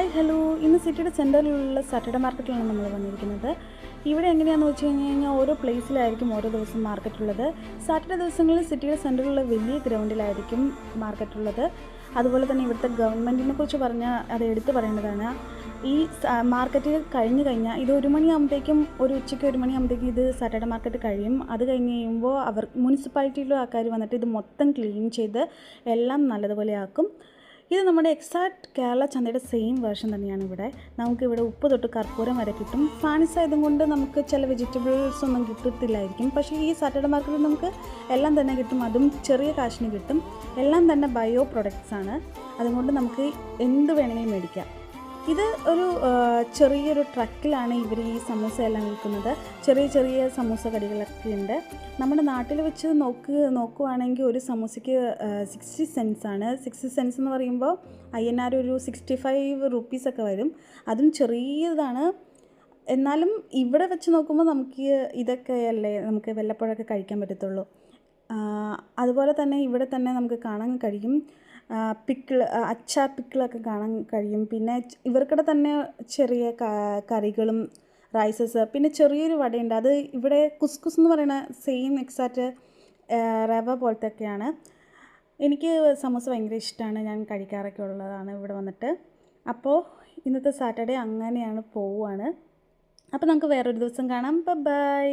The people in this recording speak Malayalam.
ഹായ് ഹലോ, ഇന്ന് സിറ്റിയുടെ സെൻറ്ററിലുള്ള സാറ്റർഡേ മാർക്കറ്റിലാണ് നമ്മൾ വന്നിരിക്കുന്നത്. ഇവിടെ എങ്ങനെയാണെന്ന് വെച്ച് കഴിഞ്ഞാൽ ഓരോ പ്ലേസിലായിരിക്കും ഓരോ ദിവസം മാർക്കറ്റുള്ളത്. സാറ്റർഡേ ദിവസങ്ങളിൽ സിറ്റിയുടെ സെൻറ്ററിലുള്ള വലിയ ഗ്രൗണ്ടിലായിരിക്കും മാർക്കറ്റുള്ളത്. അതുപോലെ തന്നെ ഇവിടുത്തെ ഗവൺമെൻറ്റിനെ കുറിച്ച് പറഞ്ഞാൽ അത് എടുത്തു പറയേണ്ടതാണ്. ഈ മാർക്കറ്റ് കഴിഞ്ഞ് കഴിഞ്ഞാൽ ഇത് 1 മണിയാകുമ്പോഴത്തേക്കും, ഉച്ചയ്ക്ക് 1 മണിയാകുമ്പോഴത്തേക്കും ഇത് സാറ്റർഡേ മാർക്കറ്റ് കഴിയും. അത് കഴിഞ്ഞ് കഴിയുമ്പോൾ മുനിസിപ്പാലിറ്റിയിലെ ആൾക്കാർ വന്നിട്ട് ഇത് മൊത്തം ക്ലീൻ ചെയ്ത് എല്ലാം നല്ലതുപോലെ ആക്കും. ഇത് നമ്മുടെ എക്സാക്ട് കേരള ചന്തയുടെ സെയിം വേർഷൻ തന്നെയാണ്. നമുക്കിവിടെ ഉപ്പ് തൊട്ട് കർപ്പൂരം വരെ കിട്ടും. ഫാൻസ് ആയതുകൊണ്ട് നമുക്ക് ചില വെജിറ്റബിൾസ് ഒന്നും കിട്ടത്തില്ലായിരിക്കും. പക്ഷേ ഈ സാറ്റർഡേ മാർക്കറ്റിൽ നമുക്ക് എല്ലാം തന്നെ കിട്ടും. അതും ചെറിയ കാശിന് കിട്ടും. എല്ലാം തന്നെ ബയോ പ്രൊഡക്ട്സ് ആണ്. അതുകൊണ്ട് നമുക്ക് എന്ത് വേണമെങ്കിലും മേടിക്കാം. ഇത് ഒരു ചെറിയൊരു ട്രക്കിലാണ് ഇവർ ഈ സമൂസ എല്ലാം വിൽക്കുന്നത്. ചെറിയ ചെറിയ സമൂസ കടികളൊക്കെ ഉണ്ട്. നമ്മുടെ നാട്ടിൽ വെച്ച് നോക്കുവാണെങ്കിൽ ഒരു സമൂസയ്ക്ക് 60 സെൻസ് ആണ്. 60 സെൻസ് എന്ന് പറയുമ്പോൾ INR ഒരു 65 റുപ്പീസൊക്കെ വരും. അതും ചെറിയതാണ്. എന്നാലും ഇവിടെ വെച്ച് നോക്കുമ്പോൾ നമുക്ക് ഇതൊക്കെയല്ലേ നമുക്ക് വല്ലപ്പോഴൊക്കെ കഴിക്കാൻ പറ്റത്തുള്ളൂ. അതുപോലെ തന്നെ ഇവിടെ തന്നെ നമുക്ക് കാണാൻ കഴിയും അച്ചാർ പിക്കിളൊക്കെ കാണാൻ കഴിയും. പിന്നെ ഇവർക്കിടെ തന്നെ ചെറിയ കറികളും റൈസസ്, പിന്നെ ചെറിയൊരു വടയുണ്ട്. അത് ഇവിടെ കുസ്കുസ് എന്ന് പറയുന്ന സെയിം എക്സാക്റ്റ് റവ പോലത്തെയൊക്കെയാണ്. എനിക്ക് സമൂസ ഭയങ്കര ഇഷ്ടമാണ്. ഞാൻ കഴിക്കാറൊക്കെ ഉള്ളതാണ് ഇവിടെ വന്നിട്ട്. അപ്പോൾ ഇന്നത്തെ സാറ്റർഡേ അങ്ങനെയാണ് പോവുകയാണ്. അപ്പോൾ നമുക്ക് വേറൊരു ദിവസം കാണാം. ബൈ.